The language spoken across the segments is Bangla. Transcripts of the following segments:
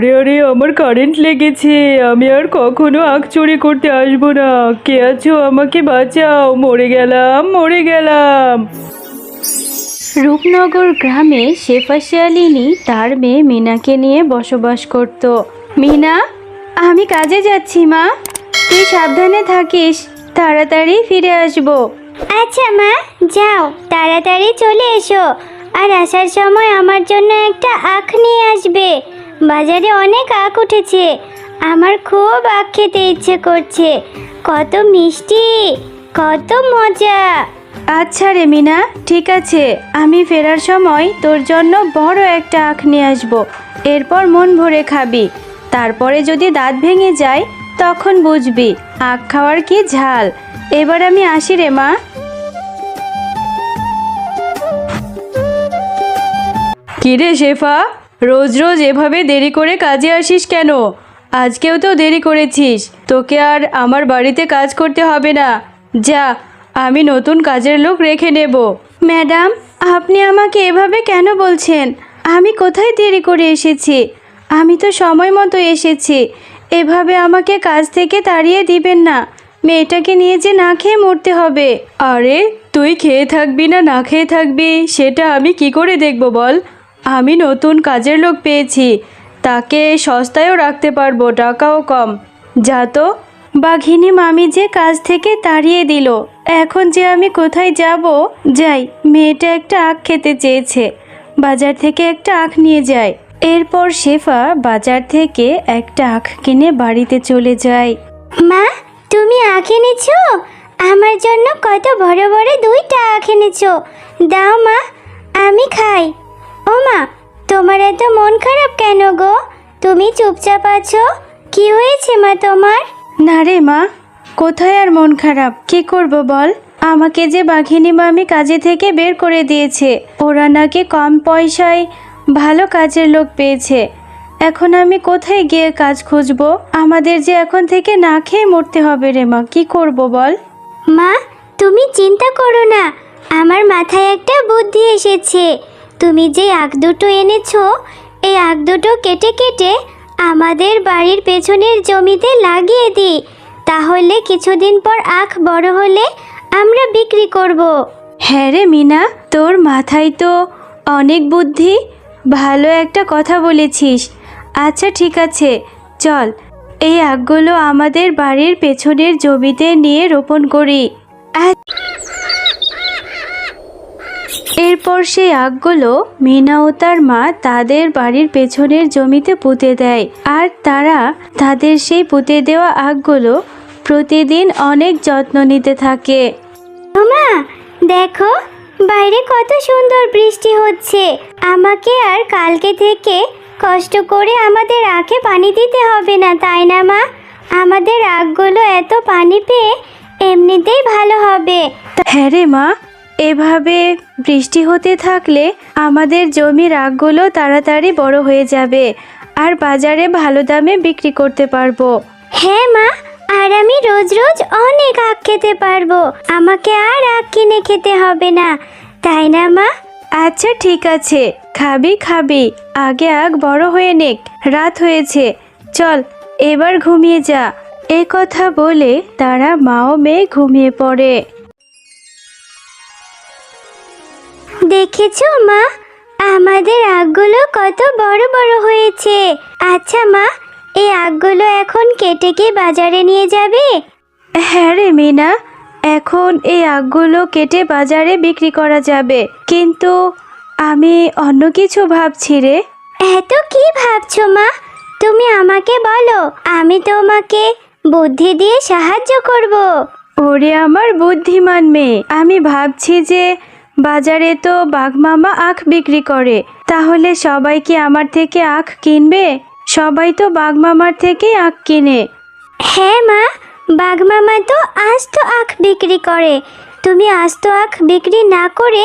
আরে আরে, আমার কারেন্ট লেগেছে। আমি আর কখনো আখ চুরি করতে আসবো না। কে আছো, আমাকে বাঁচাও, মরে গেলাম মরে গেলাম। রূপনগর গ্রামে শেফা শিয়ালিনী তার মেয়ে মিনাকে নিয়ে বসবাস করত। মিনা, আমি কাজে যাচ্ছি মা, তুই সাবধানে থাকিস, তাড়াতাড়ি ফিরে আসবো। আচ্ছা মা, যাও, তাড়াতাড়ি চলে এসো। আর আসার সময় আমার জন্য একটা আখ নিয়ে আসবে। বাজারে অনেক আখ উঠেছে, আমার খুব আখ খেতে ইচ্ছে করছে। কত মিষ্টি, কত মজা। আচ্ছা রে মিনা, ঠিক আছে, আমি ফেরার সময় তোর জন্য বড় একটা আখ নিয়ে আসবো। এরপর মন ভরে খাবি। তারপরে যদি দাঁত ভেঙে যায় তখন বুঝবি আখ খাওয়ার কি ঝাল। এবার আমি আসি রে মা। কিরে শেফা, রোজ রোজ এভাবে দেরি করে কাজে আসিস কেন? আজকেও তো দেরি করেছিস। তোকে আর আমার বাড়িতে কাজ করতে হবে না। যা, আমি নতুন কাজের লোক রেখে নেব। ম্যাডাম, আপনি আমাকে এভাবে কেন বলছেন? আমি কোথায় দেরি করে এসেছি? আমি তো সময় মতো এসেছি। এভাবে আমাকে কাজ থেকে তাড়িয়ে দিবেন না। মেয়েটাকে নিয়ে যে না খেয়ে মরতে হবে। আরে, তুই খেয়ে থাকবি না না খেয়ে থাকবি সেটা আমি কি করে দেখব বল? আমি নতুন কাজের লোক পেয়েছি, তাকে সস্তায়ও রাখতে পারবো, টাকাও কম। যা তো। বাঘিনী মামি যে কাজ থেকে তাড়িয়ে দিল, এখন যে আমি কোথায় যাব? যাই, মেয়েটা একটা আখ খেতে চেয়েছে, বাজার থেকে একটা আখ নিয়ে যায়। এরপর শেফা বাজার থেকে একটা আখ কিনে বাড়িতে চলে যায়। মা, তুমি আখ এনেছো? আমার জন্য কত বড় বড় 2টা আখ এনেছো। দাও মা, আমি খাই। ও মা, তোমার এত মন খারাপ কেন গো? তুমি চুপচাপ আছো, কি হয়েছে মা তোমার? না রে মা, কোথায় আর মন খারাপ, কি করব বল? আমাকে যে বাঘিনী মামি কাজে থেকে বের করে দিয়েছে। ওরা নাকি কম পয়সায় ভালো কাজের লোক পেয়েছে। এখন আমি কোথায় গিয়ে কাজ খুঁজবো? আমাদের যে এখন থেকে না খেয়ে মরতে হবে রে মা, কি করব বল? মা, তুমি চিন্তা করো না, আমার মাথায় একটা বুদ্ধি এসেছে। তুমি যে আখ দুটো এনেছো, এই আখ দুটো কেটে কেটে আমাদের বাড়ির পেছনের জমিতে লাগিয়ে দিই। তাহলে কিছুদিন পর আখ বড় হলে আমরা বিক্রি করব। হ্যাঁ রে মিনা, তোর মাথায় তো অনেক বুদ্ধি। ভালো একটা কথা বলেছিস। আচ্ছা ঠিক আছে, চল এই আখগুলো আমাদের বাড়ির পেছনের জমিতে নিয়ে রোপণ করি। এরপর সেই আখগুলো মিনা ও তার মা তাদের বাড়ির পেছনের জমিতে পুঁতে দেয়। আর তারা তাদের সেই পুঁতে দেওয়া আখগুলো প্রতিদিন অনেক যত্ন নিতে থাকে। মা, দেখো বাইরে কত সুন্দর বৃষ্টি হচ্ছে। আমাকে আর কালকে থেকে কষ্ট করে আমাদের আখে পানি দিতে হবে না, তাই না মা? আমাদের আখগুলো এত পানি পেয়ে এমনিতেই ভালো হবে। হ্যাঁ রে মা, এভাবে বৃষ্টি হতে থাকলে আমাদের জমির আখগুলো তাড়াতাড়ি বড় হয়ে যাবে আর বাজারে ভালো দামে বিক্রি করতে পারবো। হ্যাঁ মা, আর আমি রোজ রোজ অনেক আখ খেতে পারবো। আমাকে আর আখ কিনে খেতে হবে না, তাই না মা? আচ্ছা ঠিক আছে, খাবি খাবি, আগে আখ বড় হয়ে নেক, রাত হয়েছে, চল এবার ঘুমিয়ে যা। এ কথা বলে তারা মা ও মেয়ে ঘুমিয়ে পড়ে। দেখেছো মা, আমাদের আখগুলো কত বড় বড় হয়েছে। আচ্ছা মা, এই আখগুলো এখন কেটে কি বাজারে নিয়ে যাবে? হ্যাঁ রে মিনা, এখন এই আখগুলো কেটে বাজারে বিক্রি করা যাবে, কিন্তু আমি অন্য কিছু ভাবছি রে। এত কি ভাবছো মা? তুমি আমাকে বলো, আমি তোমাকে বুদ্ধি দিয়ে সাহায্য করব। ওরে আমার বুদ্ধিমান মেয়ে, আমি ভাবছি যে বাজারে তো বাঘমামা আখ বিক্রি করে, তাহলে সবাই কি আমার থেকে আখ কিনবে? সবাই তো বাঘমামার থেকেই আখ কিনে। হ্যাঁ মা, বাঘমামা তো আস্ত আখ বিক্রি করে। তুমি আস্ত আখ বিক্রি না করে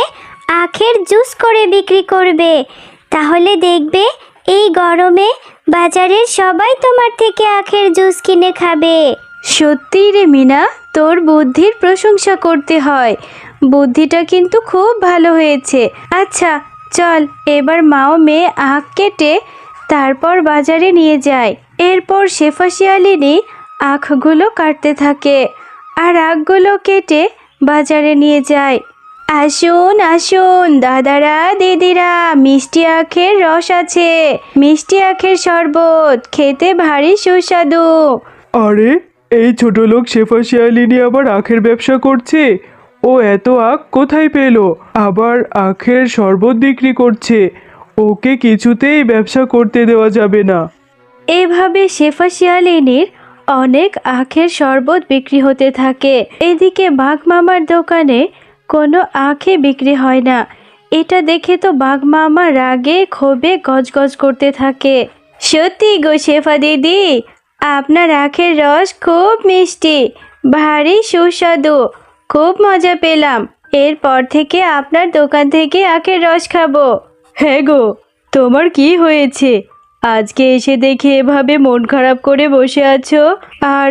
আখের জুস করে বিক্রি করবে। তাহলে দেখবে এই গরমে বাজারের সবাই তোমার থেকে আখের জুস কিনে খাবে। সত্যি রে মিনা, তোর বুদ্ধির প্রশংসা করতে হয়। বুদ্ধিটা কিন্তু খুব ভালো হয়েছে। আচ্ছা চল, এবার মা ও মেয়ে আখ কেটে তারপর বাজারে নিয়ে যায়। এরপর শেফা শিয়ালিনী আখগুলো কাটতে থাকে আর আখগুলো কেটে বাজারে নিয়ে যায়। আসুন আসুন দাদারা দিদিরা, মিষ্টি আখের রস আছে, মিষ্টি আখের শরবত খেতে ভারী সুস্বাদু। আরে, এই ছোট লোক শেফা শিয়ালিনী আবার আখের ব্যবসা করছে। ও এত আখ কোথায় পেল? আবার আখের শরবত বিক্রি করছে। ওকে কিছুতেই ব্যবসা করতে দেওয়া যাবে না। এভাবে শেফা শিয়ালিনীর অনেক আখের শরবত বিক্রি হতে থাকে। এদিকে বাঘ মামার দোকানে কোনো আখই বিক্রি হয় না। এটা দেখে তো বাঘ মামা রাগে ক্ষোভে গজগজ করতে থাকে। সত্যি গো শেফা দিদি, আপনার আখের রস খুব মিষ্টি, ভারী সুস্বাদু, খুব মজা পেলাম। এরপর থেকে আপনার দোকান থেকে আখের রস খাবো। হ্যাঁ গো, তোমার কি হয়েছে? আজকে এসে দেখে এভাবে মন খারাপ করে বসে আছো। আর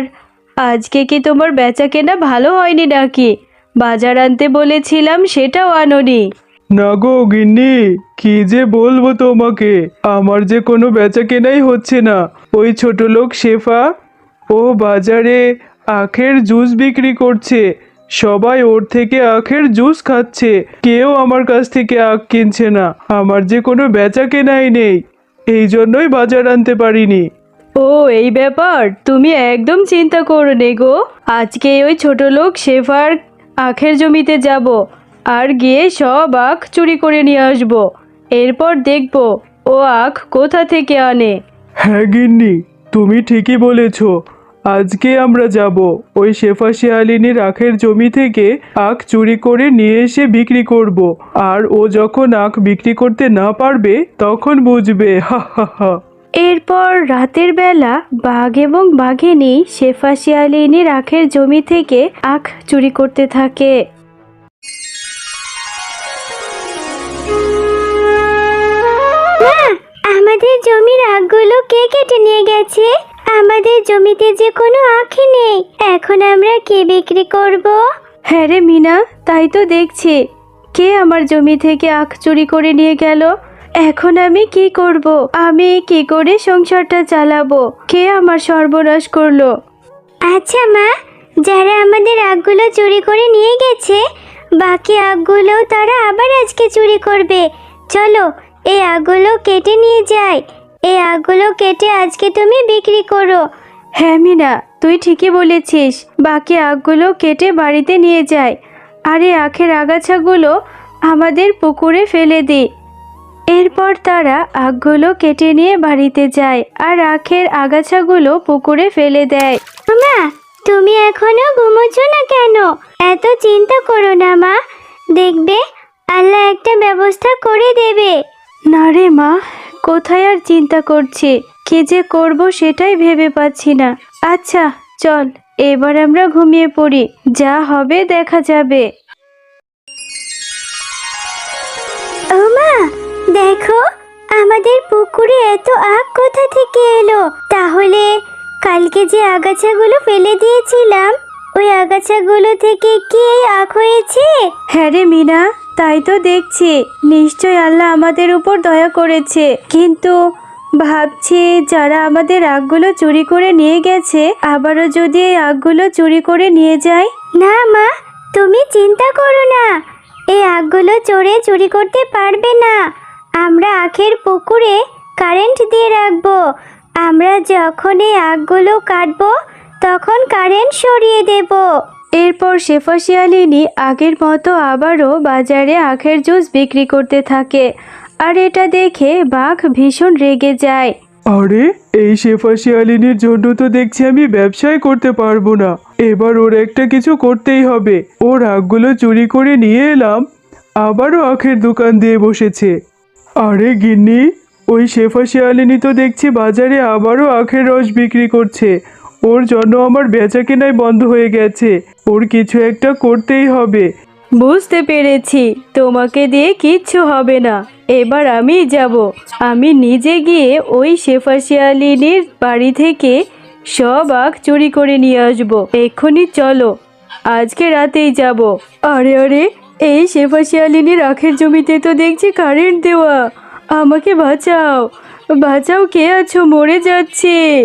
আজকে কি তোমার বেচা কেনা ভালো হয়নি নাকি? বাজার আনতে বলেছিলাম সেটাও আনোনি। না গো গিন্নি, কি যে বলবো তোমাকে, আমার যে কোনো বেচা কেনাই হচ্ছে না। ওই ছোট লোক শেফা, ও বাজারে আখের জুস বিক্রি করছে। সবাই ওর থেকে আখের জুস খাচ্ছে, কেউ আমার কাছ থেকে আখ কিনছে না। আমার যে কোনো বেচা কেনাই নেই, এই জন্যই বাজার আনতে পারিনি। ও এই ব্যাপার, তুমি একদম চিন্তা করো নে গো। আজকে ওই ছোট লোক শেফার আখের জমিতে যাব আর গিয়ে সব আখ চুরি করে নিয়ে আসবো। এরপর দেখবো ও আখ কোথা থেকে আনে। হ্যাঁ গিন্নি, তুমি ঠিকই বলেছ। আজকে আমরা যাব ওই শেফা শিয়ালিনীর আখের জমি থেকে আখ চুরি করে নিয়ে এসে বিক্রি করব। আর ও যখন আখ বিক্রি করতে না পারবে তখন বুঝবে। হা হা হা। এরপর রাতের বেলা বাঘ এবং বাঘিনী শেফা শিয়ালিনীর আখের জমি থেকে আখ চুরি করতে থাকে। মা, আমাদের জমির আখগুলো কে কেটে নিয়ে গেছে? আমাদের জমিতে যে কোনো আখই নেই। এখন আমরা কি বিক্রি করব? হ্যাঁ রে মিনা, তাই তো দেখছি। কে আমার জমি থেকে আখ চুরি করে নিয়ে গেল? এখন আমি কি করব? আমি কি করে সংসারটা চালাবো? কে আমার সর্বনাশ করলো? আচ্ছা মা, যারা আমাদের আখগুলো চুরি করে নিয়ে গেছে, বাকি আখগুলো তারা আবার আজকে চুরি করবে। চলো এই আখগুলো কেটে নিয়ে যাই। এই আখগুলো কেটে আজকে তুমি বিক্রি করো। হ্যাঁ মিনা, তুই ঠিকই বলেছিস। বাকি আখগুলো কেটে বাড়িতে নিয়ে যায় আর এই আখের আগাছাগুলো আমাদের পুকুরে ফেলে দিই। এরপর তারা আখগুলো কেটে নিয়ে বাড়িতে যায় আর আখের আগাছাগুলো পুকুরে ফেলে দেয়। মা, তুমি এখনো ঘুমোচ্ছ না কেন? এত চিন্তা করো না মা, দেখবে আল্লাহ একটা ব্যবস্থা করে দেবে। না রে মা, কোথায় আর চিন্তা করছি, কি যে করব সেটাই ভেবে পাচ্ছি না। আচ্ছা চল, এবার আমরা ঘুমিয়ে পড়ি, যা হবে দেখা যাবে। ও মা, দেখো আমাদের পুকুরে এত আখ কোথা থেকে এলো? তাহলে কালকে যে আগাছাগুলো ফেলে দিয়েছিলাম, ওই আগাছাগুলো থেকে কি এই আখ হয়েছে? হ্যাঁ রে মিনা, তাই তো দেখছি। নিশ্চয় আল্লাহ আমাদের উপর দয়া করেছে। কিন্তু ভাবছি যারা আমাদের আখগুলো চুরি করে নিয়ে গেছে, আবারও যদি এই আখগুলো চুরি করে নিয়ে যায়। না মা, তুমি চিন্তা করো না, এই আখগুলো চুরি করতে পারবে না। আমরা আখের পুকুরে কারেন্ট দিয়ে রাখবো। আমরা যখন এই আখগুলো কাটবো তখন কারেন্ট সরিয়ে দেব। এরপর শেফা শিয়ালিনী আগের মতো আবারও বাজারে আখের জুস বিক্রি করতে থাকে আর এটা দেখে বাঘ ভীষণ রেগে যায়। আরে, এই শেফা শিয়ালিনীর জন্য তো দেখছি আমি ব্যবসাই করতে পারবো না। এবার ওর একটা কিছু করতেই হবে। ওর আখগুলো চুরি করে নিয়ে এলাম, আবারও আখের দোকান দিয়ে বসেছে। আরে গিন্নি, ওই শেফা শিয়ালিনী তো দেখছি বাজারে আবারও আখের রস বিক্রি করছে। ওর জন্য আমার বেচা কেনাই বন্ধ হয়ে গেছে। ওর কিছু একটা করতেই হবে। বুঝতে পেরেছি, তোমাকে দিয়ে কিচ্ছু হবে না। এবার আমি যাব, আমি নিজে গিয়ে ওই শেফা শিয়ালিনীর বাড়ি থেকে সব আখ চুরি করে নিয়ে আসবো। এক্ষুনি চলো, আজকে রাতেই যাব। আরে আরে, এই শেফা শিয়ালিনীর আখের জমিতে তো দেখছি কারেন্ট দেওয়া। আমাকে বাঁচাও, বাঁচাও, কে আছো? মরে যাচ্ছে।